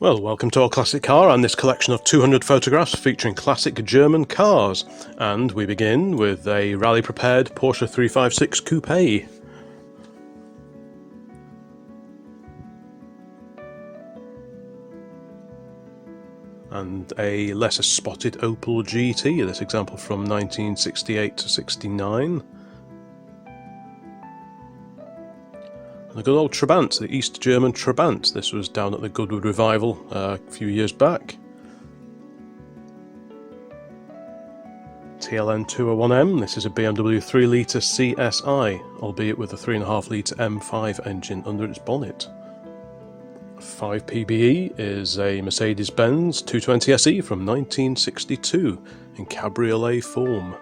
Well, welcome to All Classic Car and this collection of 200 photographs featuring classic German cars. And we begin with a rally-prepared Porsche 356 Coupe. And a lesser spotted Opel GT, this example from 1968 to 69. And a good old Trabant, the East German Trabant. This was down at the Goodwood Revival a few years back. TLN 201M, this is a BMW 3-litre CSI, albeit with a 3.5-litre M5 engine under its bonnet. 5 PBE is a Mercedes-Benz 220 SE from 1962 in cabriolet form.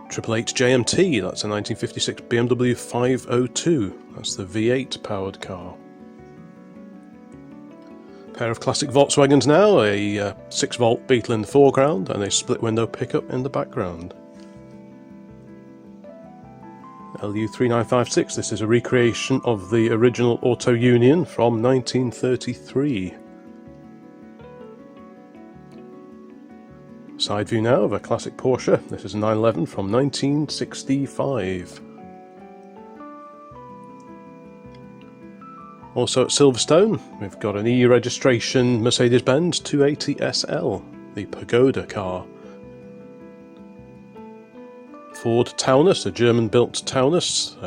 Triple H JMT, that's a 1956 BMW 502, that's the V8 powered car. Pair of classic Volkswagens now, a 6-volt Beetle in the foreground and a split window pickup in the background. LU3956, this is a recreation of the original Auto Union from 1933. Side view now of a classic Porsche, this is a 911 from 1965. Also at Silverstone, we've got an E registration Mercedes-Benz 280 SL, the Pagoda car. Ford Taunus, a German-built Taunus,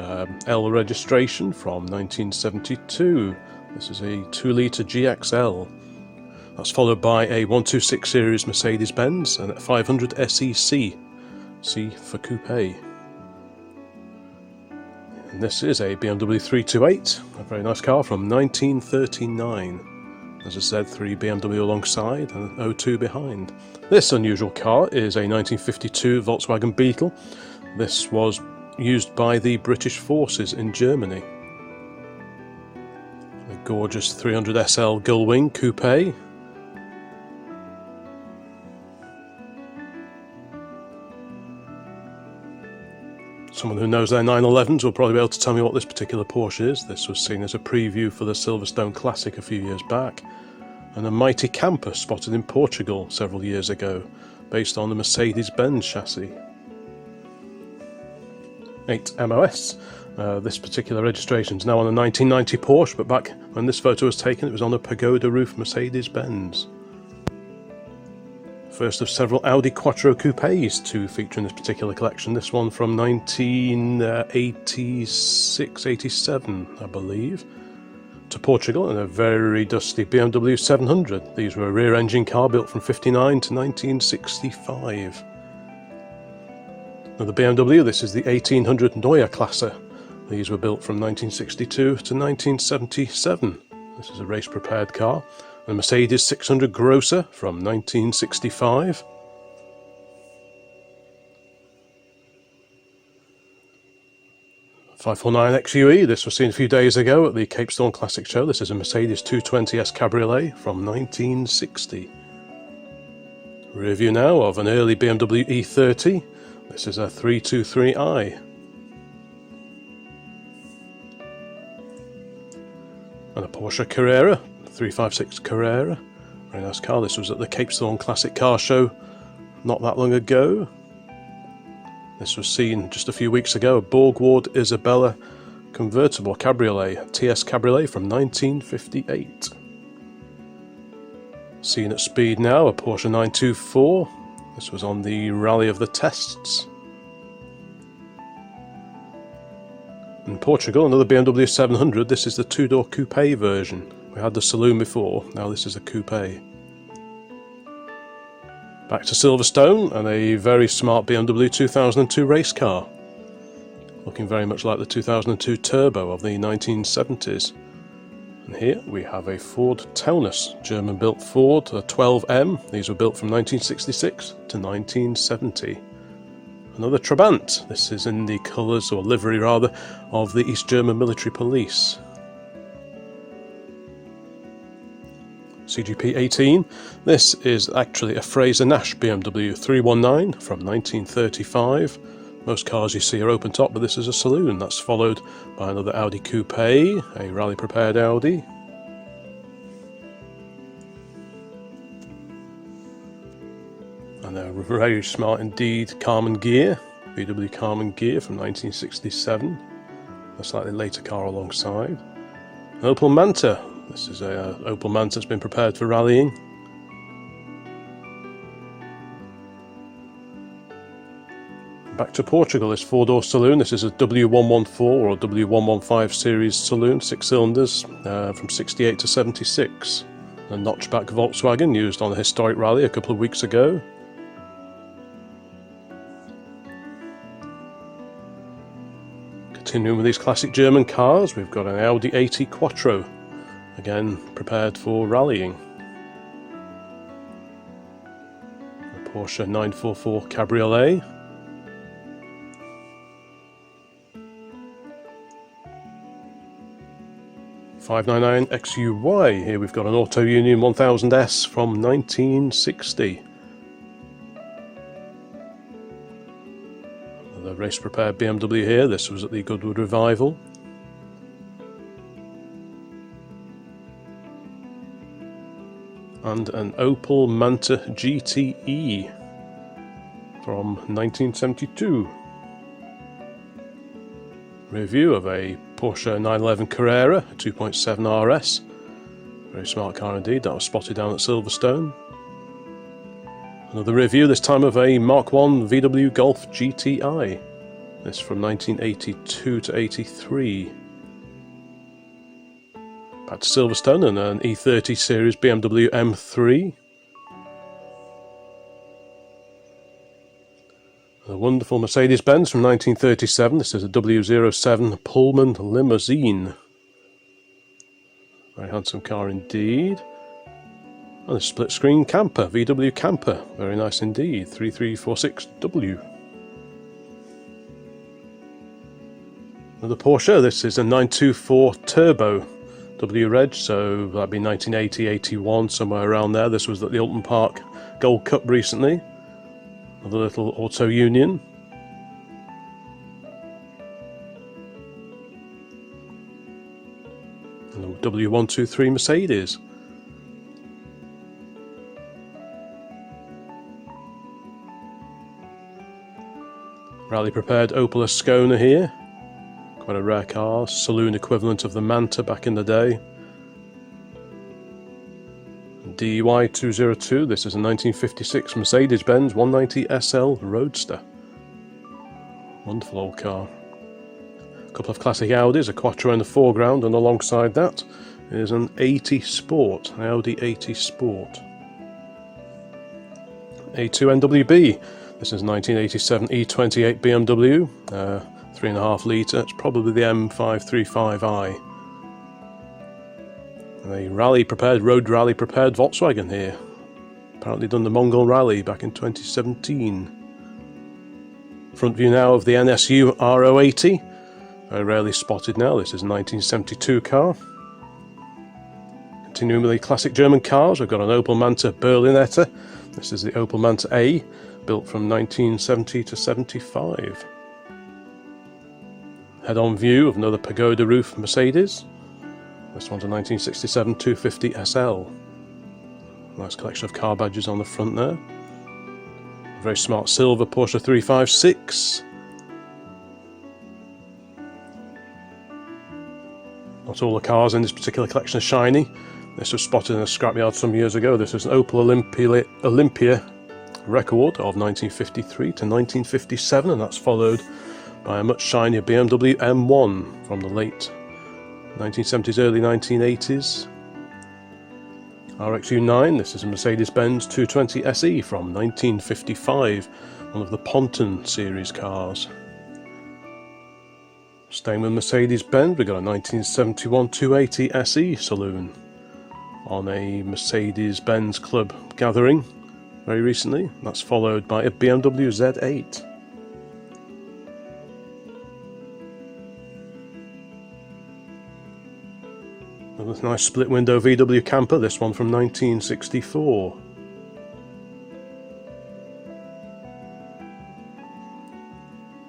L registration from 1972. This is a 2-litre GXL. That's followed by a 126 series Mercedes-Benz and a 500 SEC, C for Coupe. And this is a BMW 328, a very nice car from 1939. There's a Z3 BMW alongside and an O2 behind. This unusual car is a 1952 Volkswagen Beetle. This was used by the British forces in Germany. A gorgeous 300 SL gullwing coupe. Someone who knows their 911s will probably be able to tell me what this particular Porsche is. This was seen as a preview for the Silverstone Classic a few years back. And a mighty camper spotted in Portugal several years ago, based on the Mercedes-Benz chassis. 8 MOS. This particular registration is now on a 1990 Porsche, but back when this photo was taken it was on a Pagoda roof Mercedes-Benz. First of several Audi Quattro coupes to feature in this particular collection. This one from 1986-87, I believe, to Portugal, and a very dusty BMW 700. These were a rear-engine car built from 59 to 1965. Now the BMW, this is the 1800 Neue Klasse. These were built from 1962 to 1977. This is a race-prepared car. A Mercedes 600 Grosser from 1965. .549 XUE, this was seen a few days ago at the Cape Storm Classic Show. This is a Mercedes 220S Cabriolet from 1960. Rear view now of an early BMW E30. This is a 323i. And a Porsche Carrera. 356 Carrera, very nice car. This was at the Cape Storm Classic Car Show not that long ago. This was seen just a few weeks ago, a Borgward Isabella convertible cabriolet, TS Cabriolet from 1958. Seen at speed now, a Porsche 924. This was on the Rally of the Tests. In Portugal, another BMW 700. This is the two-door coupe version. We had the saloon before, now this is a coupe. Back to Silverstone and a very smart BMW 2002 race car. Looking very much like the 2002 Turbo of the 1970s. And here we have a Ford Taunus, German-built Ford, a 12M. These were built from 1966 to 1970. Another Trabant. This is in the colours, or livery rather, of the East German Military Police. CGP 18. This is actually a Fraser Nash BMW 319 from 1935. Most cars you see are open top, but this is a saloon. That's followed by another Audi coupe, a rally prepared Audi. And a very smart indeed Carman gear, VW Carman gear from 1967. A slightly later car alongside. An Opel Manta. This is a Opel Manta that's been prepared for rallying. Back to Portugal, this four-door saloon. This is a W114 or W115 series saloon, 6 cylinders, from 68 to 76. A notchback Volkswagen used on a historic rally a couple of weeks ago. Continuing with these classic German cars, we've got an Audi 80 Quattro, again prepared for rallying. A Porsche 944 Cabriolet. .599 XUY. Here we've got an Auto Union 1000S from 1960. The race prepared BMW here. This was at the Goodwood Revival. And an Opel Manta GTE from 1972. Review of a Porsche 911 Carrera, a 2.7 RS. Very smart car indeed, that was spotted down at Silverstone. Another review, this time of a Mark 1 VW Golf GTI. This from 1982 to 83. Back to Silverstone and an E30 series BMW M3. A wonderful Mercedes-Benz from 1937. This is a W07 Pullman limousine. Very handsome car indeed. And a split-screen camper, VW camper. Very nice indeed, 3346W. Another Porsche. This is a 924 Turbo W Reg, so that'd be 1980, 81, somewhere around there. This was at the Alton Park Gold Cup recently. Another little Auto Union. And a W123 Mercedes. Rally prepared Opel Ascona here. Quite a rare car, saloon equivalent of the Manta back in the day. DY202, this is a 1956 Mercedes-Benz 190 SL Roadster. Wonderful old car. A couple of classic Audis, a Quattro in the foreground, and alongside that is an 80 Sport, an Audi 80 Sport. A2 NWB, this is 1987 E28 BMW, 3.5 litre, it's probably the M535i. A rally prepared, road rally prepared Volkswagen here. Apparently done the Mongol Rally back in 2017. Front view now of the NSU R080. Very rarely spotted now. This is a 1972 car. Continuing with the classic German cars, we've got an Opel Manta Berlinetta. This is the Opel Manta A, built from 1970 to 75. Head-on view of another pagoda roof Mercedes. This one's a 1967 250 SL. Nice collection of car badges on the front there. A very smart silver Porsche 356. Not all the cars in this particular collection are shiny. This was spotted in a scrapyard some years ago. This is an Opel Olympia record of 1953 to 1957, and that's followed by a much shinier BMW M1 from the late 1970s, early 1980s. RX E9, this is a Mercedes-Benz 220 SE from 1955, one of the Ponton series cars. Staying with Mercedes-Benz, we've got a 1971 280 SE saloon on a Mercedes-Benz Club gathering very recently. That's followed by a BMW Z8. Another nice split window VW camper, this one from 1964.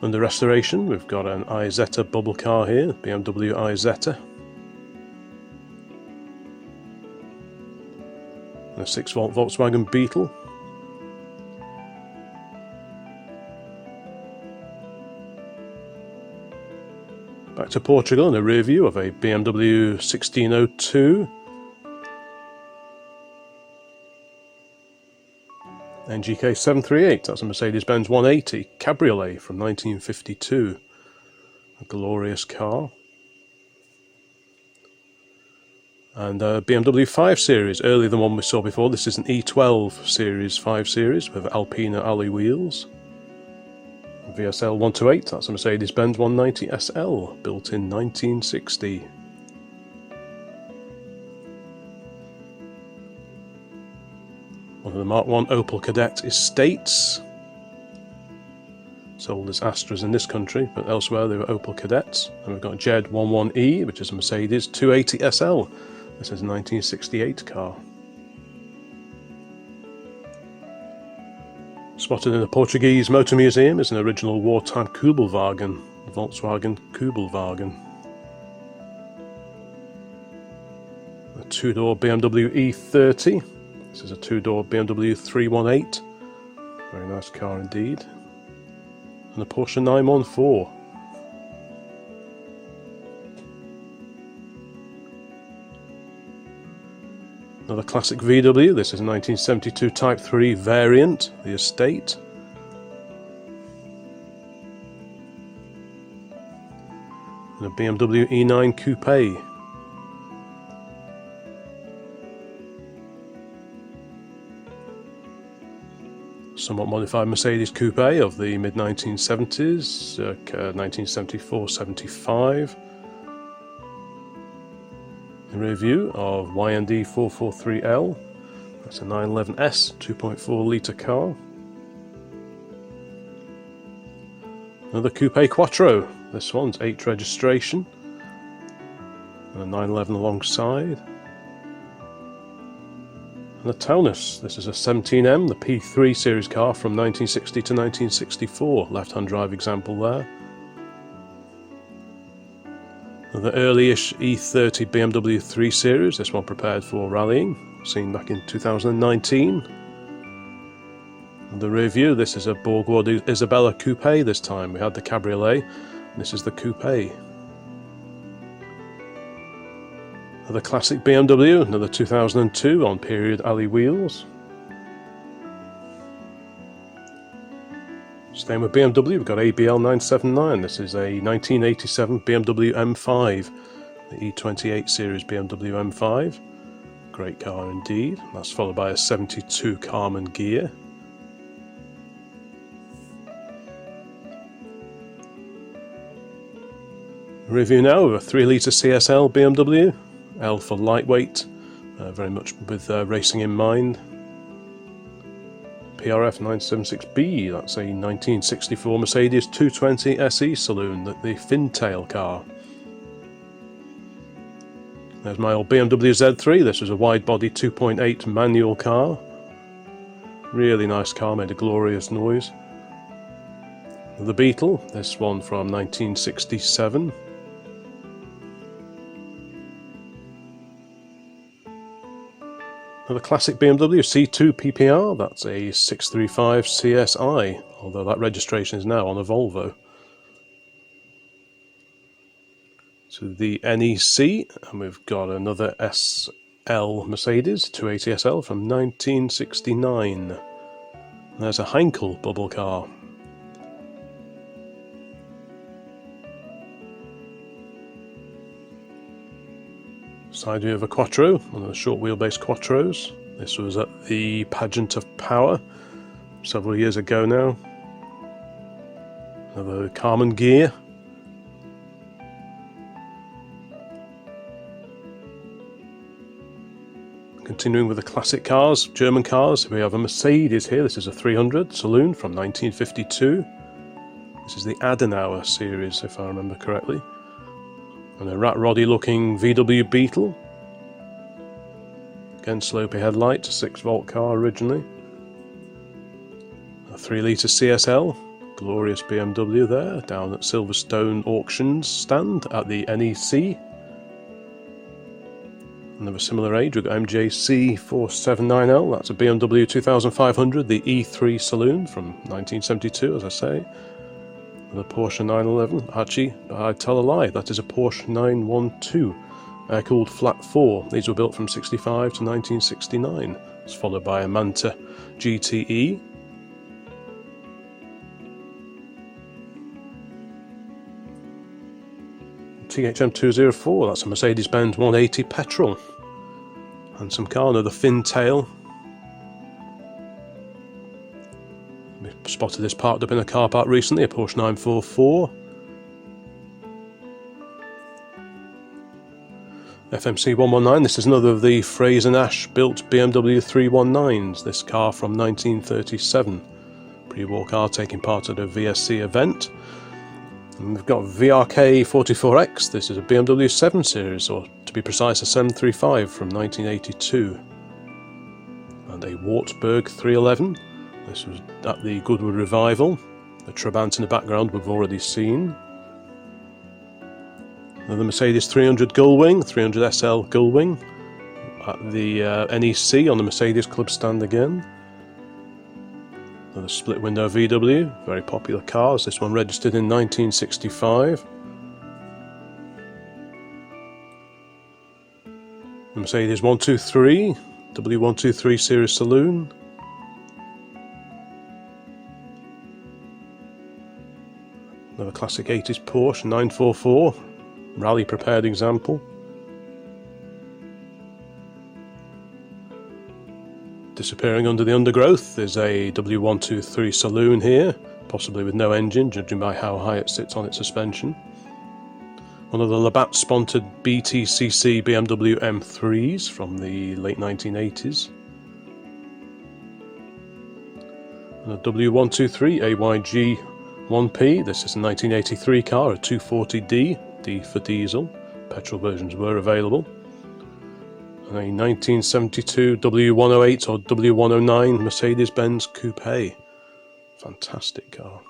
Under restoration, we've got an Isetta bubble car here, BMW Isetta. And a 6-volt Volkswagen Beetle. Back to Portugal and a rear view of a BMW 1602. NGK 738, that's a Mercedes-Benz 180 Cabriolet from 1952. A glorious car. And a BMW 5 Series, earlier than one we saw before. This is an E12 Series 5 Series with Alpina alloy wheels. VSL 128, that's a Mercedes-Benz 190 SL, built in 1960. One of the Mark 1 Opel Kadett estates. Sold as Astras in this country, but elsewhere they were Opel Kadetts. And we've got a JED 11E, which is a Mercedes 280 SL. This is a 1968 car. Spotted in the Portuguese Motor Museum is an original wartime Kugelwagen, the Volkswagen Kugelwagen. A two-door BMW E30. This is a two-door BMW 318. Very nice car indeed. And a Porsche 914. Another classic VW, this is a 1972 Type 3 variant, the estate. And a BMW E9 Coupe. Somewhat modified Mercedes Coupe of the mid-1970s, circa 1974-75. A review of YND 443L, that's a 911S 2.4 litre car. Another Coupe Quattro, this one's 8 registration, and a 911 alongside. And a Taunus, this is a 17M, the P3 series car from 1960 to 1964, left-hand drive example there. The early-ish E30 BMW 3 Series, this one prepared for rallying, seen back in 2019. And the rear view, this is a Borgward Isabella Coupe this time. We had the Cabriolet, this is the Coupe. Another classic BMW, another 2002 on period alley wheels. Staying with BMW, we've got ABL 979. This is a 1987 BMW M5, the E28 series BMW M5. Great car indeed. That's followed by a 72 Carman gear. Review now of a 3-litre CSL BMW. L for lightweight, very much with racing in mind. PRF 976B, that's a 1964 Mercedes 220 SE saloon, the Fintail car. There's my old BMW Z3, this was a wide-body 2.8 manual car. Really nice car, made a glorious noise. The Beetle, this one from 1967. Another classic BMW C2 PPR, that's a 635 CSI, although that registration is now on a Volvo. So the NEC, and we've got another SL Mercedes 280 SL from 1969. There's a Heinkel bubble car. Side view of a Quattro, one of the short wheelbase Quattros. This was at the Pageant of Power several years ago now. Another Carman gear. Continuing with the classic cars, German cars, we have a Mercedes here. This is a 300 saloon from 1952. This is the Adenauer series, if I remember correctly. And a rat roddy looking VW Beetle. Again, slopey headlight, 6-volt car originally. A 3-litre CSL, glorious BMW there, down at Silverstone auctions stand at the NEC. And of a similar age, we've got MJC 479L, that's a BMW 2500, the E3 Saloon from 1972, as I say. And a Porsche 911, actually, I tell a lie, that is a Porsche 912, air-cooled flat 4. These were built from 65 to 1969. It's followed by a Manta GTE. THM 204, that's a Mercedes-Benz 180 petrol. Handsome car, another fin tail. We spotted this parked up in a car park recently, a Porsche 944. FMC 119, this is another of the Fraser Nash built BMW 319s, this car from 1937. Pre-war car taking part at a VSC event. And we've got VRK 44X, this is a BMW 7 Series, or to be precise a 735 from 1982. And a Wartburg 311, this was at the Goodwood Revival. The Trabant in the background we've already seen. Another Mercedes 300 gullwing, 300 SL gullwing, at the NEC on the Mercedes Club stand again. Another split window VW, very popular cars, this one registered in 1965. The Mercedes 123, W123 Series Saloon. Another classic 80s Porsche 944, rally prepared example. Disappearing under the undergrowth is a W123 Saloon here, possibly with no engine, judging by how high it sits on its suspension. One of the Labatt sponsored BTCC BMW M3s from the late 1980s. And a W123 AYG 1P, this is a 1983 car, a 240D, D for diesel, petrol versions were available. And a 1972 W108 or W109 Mercedes-Benz Coupe. Fantastic car.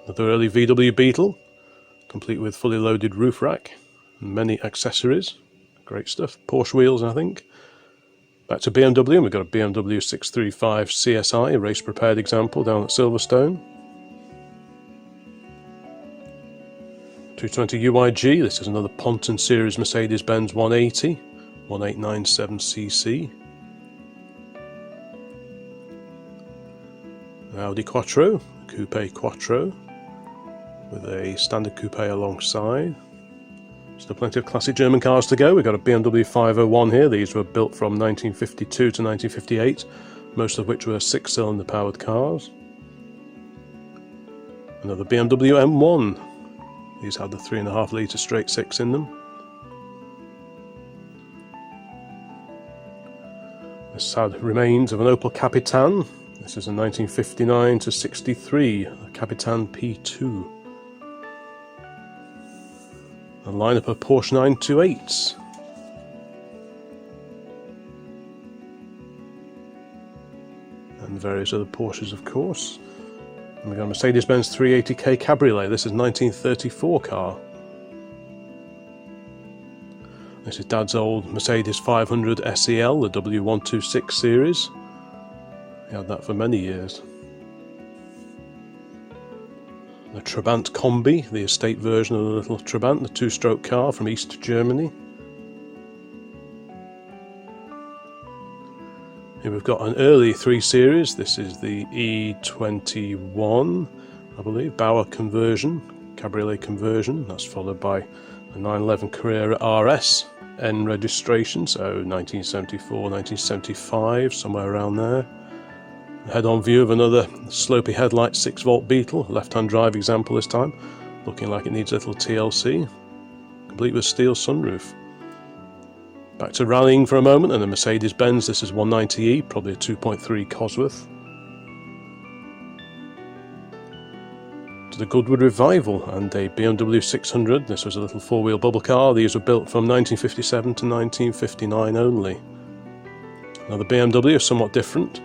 Another early VW Beetle, complete with fully loaded roof rack and many accessories. Great stuff. Porsche wheels, I think. Back to BMW, and we've got a BMW 635 CSI, race prepared example down at Silverstone. 220 UIG, this is another Ponton Series Mercedes-Benz 180, 1897cc. An Audi Quattro, Coupe Quattro, with a standard coupe alongside. Still plenty of classic German cars to go. We've got a BMW 501 here, these were built from 1952 to 1958, most of which were 6-cylinder powered cars. Another BMW M1. These had the 3.5 litre straight six in them. This had remains of an Opel Kadett. This is a 1959 to 63 Kadett P2. A lineup of Porsche 928s. And various other Porsches, of course. And we've got a Mercedes-Benz 380k Cabriolet. This is a 1934 car. This is Dad's old Mercedes 500 SEL, the W126 series. He had that for many years. The Trabant Combi, the estate version of the little Trabant, the two-stroke car from East Germany. Here we've got an early 3 Series, this is the E21, I believe, Bauer conversion, cabriolet conversion. That's followed by a 911 Carrera RS, N registration, so 1974, 1975, somewhere around there. A head-on view of another slopey headlight 6-volt Beetle, left-hand drive example this time, looking like it needs a little TLC, complete with steel sunroof. Back to rallying for a moment, and a Mercedes-Benz, this is 190E, probably a 2.3 Cosworth. To the Goodwood Revival, and a BMW 600, this was a little 4-wheel bubble car. These were built from 1957 to 1959 only. Now the BMW is somewhat different.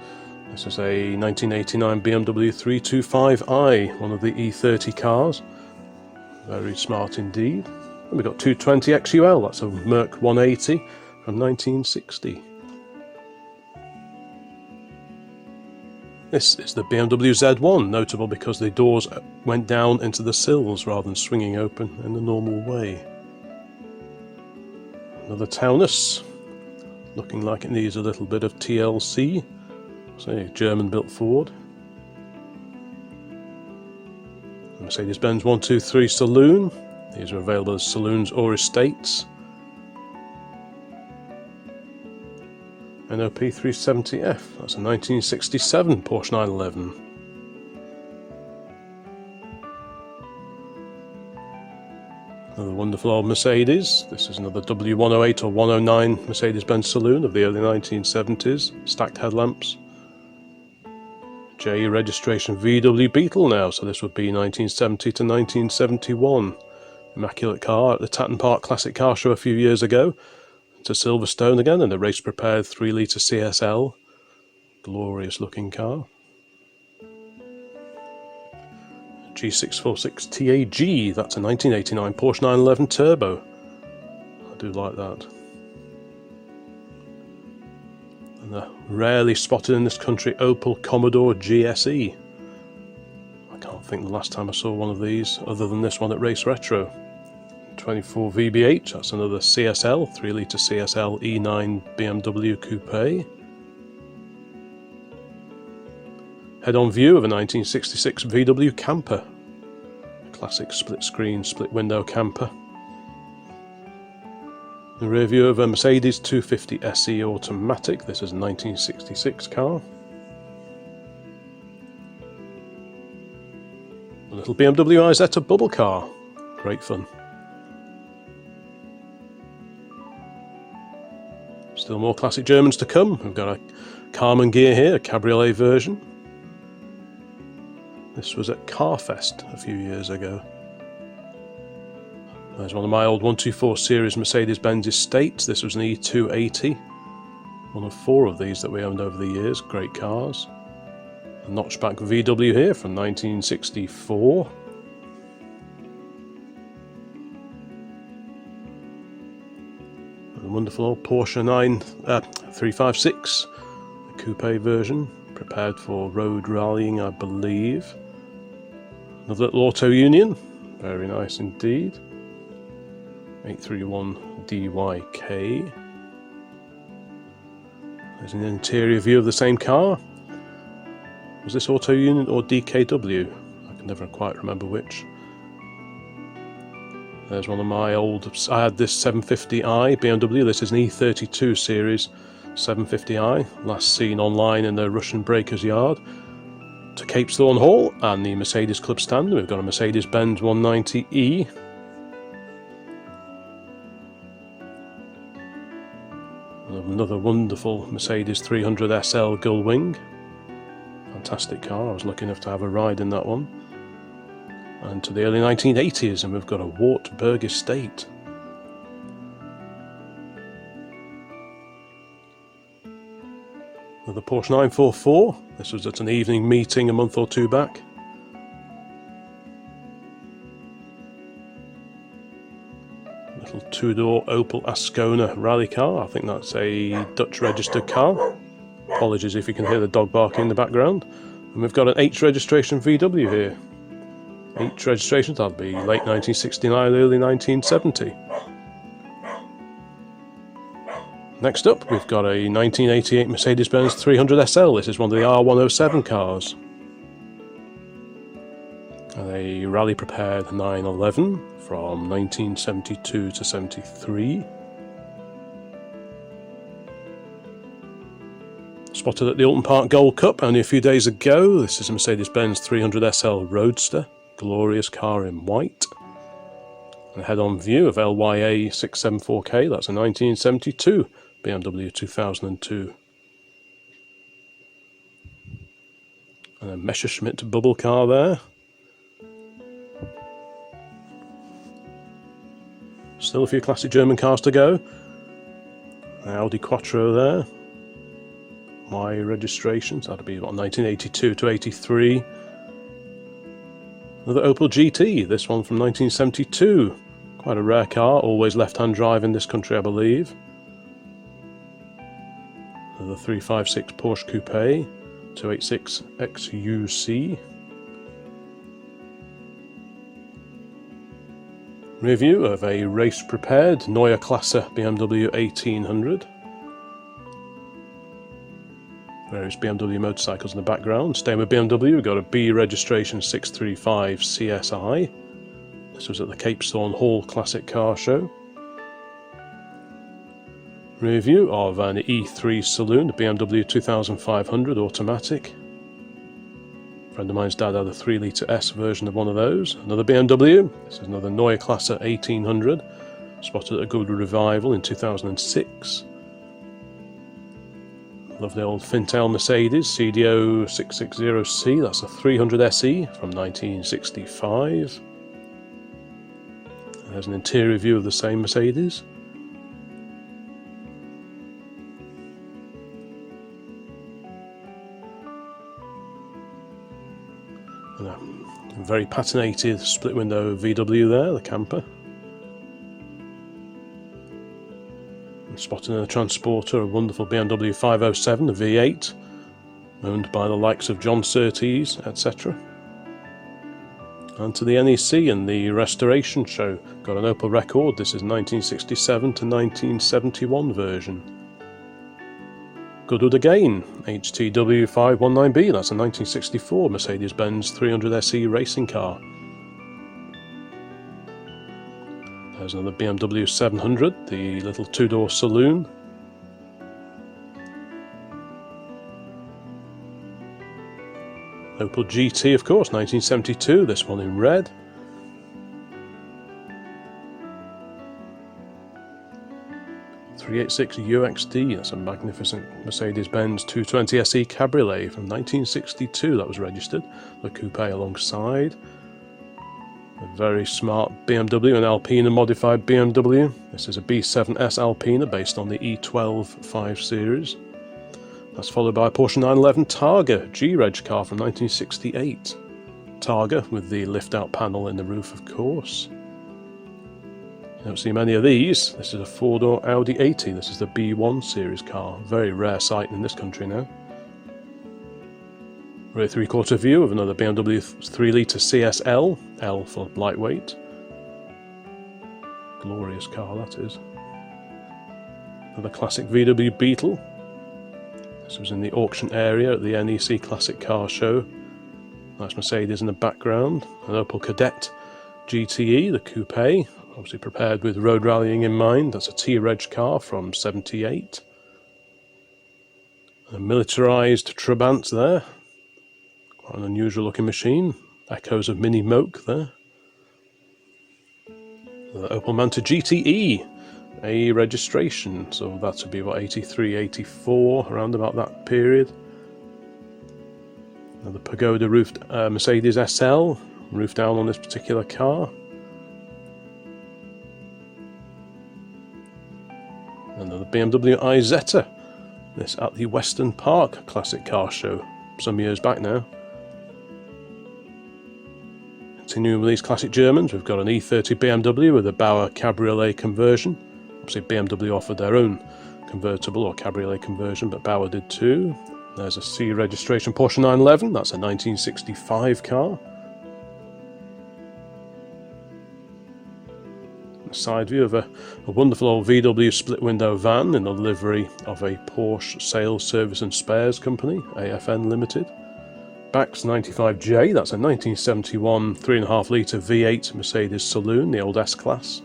This is a 1989 BMW 325i, one of the E30 cars. Very smart indeed. And we've got 220 XUL, that's a Merc 180 from 1960. This is the BMW Z1, notable because the doors went down into the sills rather than swinging open in the normal way. Another Taunus, looking like it needs a little bit of TLC. Say, German-built Ford. Mercedes-Benz 123 Saloon. These are available as saloons or estates. NOP 370F, that's a 1967 Porsche 911. Another wonderful old Mercedes. This is another W108 or 109 Mercedes-Benz Saloon of the early 1970s. Stacked headlamps. J registration VW Beetle now, so this would be 1970 to 1971. Immaculate car at the Tatton Park Classic Car Show a few years ago. To Silverstone again, and a race prepared 3-litre CSL. Glorious looking car. G646 TAG, that's a 1989 Porsche 911 Turbo. I do like that. And a rarely spotted in this country Opel Commodore GSE. I can't think the last time I saw one of these other than this one at Race Retro. 24 VBH, that's another CSL, 3-litre CSL E9 BMW Coupe. Head-on view of a 1966 VW camper. A classic split-screen, split-window camper. The rear view of a Mercedes 250 SE automatic. This is a 1966 car. A little BMW Isetta bubble car. Great fun. Still more classic Germans to come. We've got a Carman gear here, a cabriolet version. This was at Carfest a few years ago. There's one of my old 124 series Mercedes-Benz estates. This was an E280. One of 4 of these that we owned over the years. Great cars. A notchback VW here from 1964. A wonderful old Porsche 356, the coupe version, prepared for road rallying, I believe. Another little auto union, very nice indeed. 831 DYK. There's an interior view of the same car. Was this auto union or DKW? I can never quite remember which. There's one of my old, I had this 750i BMW, this is an E32 series 750i, last seen online in the Russian Breakers Yard. To Capesthorne Hall and the Mercedes Club stand, we've got a Mercedes-Benz 190E. Another wonderful Mercedes 300 SL gullwing. Fantastic car, I was lucky enough to have a ride in that one. And to the early 1980s, and we've got a Wartburg estate. Another Porsche 944. This was at an evening meeting a month or 2 back. Little 2-door Opel Ascona rally car. I think that's a Dutch registered car. Apologies if you can hear the dog barking in the background. And we've got an H registration VW here. H registrations, that'll be late 1969, early 1970. Next up, we've got a 1988 Mercedes-Benz 300 SL. This is one of the R107 cars. And a rally prepared 911 from 1972 to 73. Spotted at the Alton Park Gold Cup only a few days ago. This is a Mercedes-Benz 300 SL Roadster. Glorious car in white. And a head-on view of LYA 674K, that's a 1972 BMW 2002. And a Messerschmitt bubble car there. Still a few classic German cars to go. An Audi Quattro there. Y registrations. That'll be what, 1982 to 83. Another Opel GT, this one from 1972. Quite a rare car, always left-hand drive in this country, I believe. Another 356 Porsche Coupe, 286 XUC. Review of a race-prepared Neue Klasse BMW 1800. Various BMW motorcycles in the background. Staying with BMW, we've got a B registration 635 CSI. This was at the Cape Thorne Hall Classic Car Show. Review of an E3 saloon, the BMW 2500 automatic. A friend of mine's dad had a 3 litre S version of one of those. Another BMW. This is another Neue Klasse 1800. Spotted at a good revival in 2006. Lovely old Fintail Mercedes CDO 660C, that's a 300 SE from 1965. There's an interior view of the same Mercedes. And a very patinated split window VW there, the camper. Spotted in a transporter, a wonderful BMW 507, a V8, owned by the likes of John Surtees, etc. And to the NEC and the restoration show, got an Opel record. This is 1967 to 1971 version. Goodwood again, HTW 519B, that's a 1964 Mercedes-Benz 300 SE racing car. There's another BMW 700, the little two-door saloon. Opel GT, of course, 1972, this one in red. .386 UXD, that's a magnificent Mercedes-Benz 220 SE Cabriolet from 1962, that was registered. The coupe alongside. A very smart BMW, an Alpina modified BMW. This is a B7S Alpina based on the E12 5 Series. That's followed by a Porsche 911 Targa G-Reg car from 1968. Targa with the lift-out panel in the roof, of course. You don't see many of these. This is a four-door Audi 80. This is the B1 series car. Very rare sight in this country now. Rear three-quarter view of another BMW 3 litre CSL, L for lightweight. Glorious car that is. Another classic VW Beetle. This was in the auction area at the NEC Classic Car Show. Nice Mercedes in the background. An Opel Kadett GTE, the coupe, obviously prepared with road rallying in mind. That's a T-Reg car from 78. A militarised Trabant there. Quite an unusual looking machine. Echoes of Mini Moke there. The Opel Manta GTE, a registration, so that would be what, 83, 84, around about that period. Another Pagoda roofed Mercedes SL, roof down on this particular car. Another BMW Isetta, this at the Western Park Classic Car Show, some years back now. Continuing with these classic Germans, we've got an E30 BMW with a Bauer Cabriolet conversion. Obviously BMW offered their own convertible or cabriolet conversion, but Bauer did too. There's a C registration Porsche 911, that's a 1965 car. A side view of a wonderful old VW split window van in the livery of a Porsche Sales, Service and Spares Company, AFN Limited. Bax 95J, that's a 1971 3.5 litre V8 Mercedes Saloon, the old S-Class.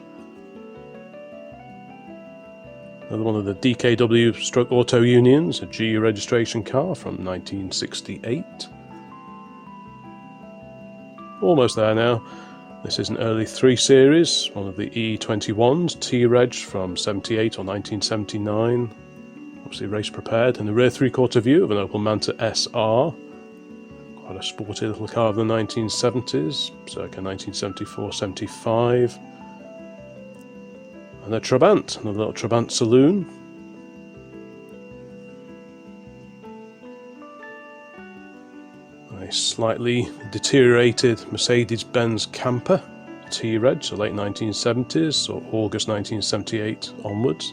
Another one of the DKW stroke Auto Unions, a G registration car from 1968. Almost there now. This is an early 3 Series, one of the E21s, T-Reg from 78 or 1979. Obviously race prepared, and the rear three-quarter view of an Opel Manta SR. Quite a sporty little car of the 1970s, circa 1974-75. And a Trabant, another little Trabant saloon. A slightly deteriorated Mercedes-Benz camper, T-Reg, so late 1970s or August 1978 onwards.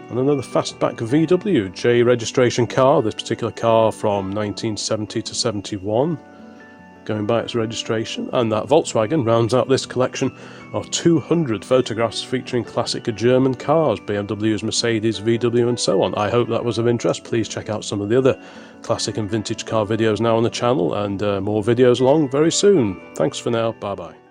And another fastback VW J registration car, this particular car from 1970 to 71, going by its registration. And that Volkswagen rounds out this collection of 200 photographs featuring classic German cars, BMWs, Mercedes, VW and so on. I hope that was of interest. Please check out some of the other classic and vintage car videos now on the channel, and more videos along very soon. Thanks for now, bye bye.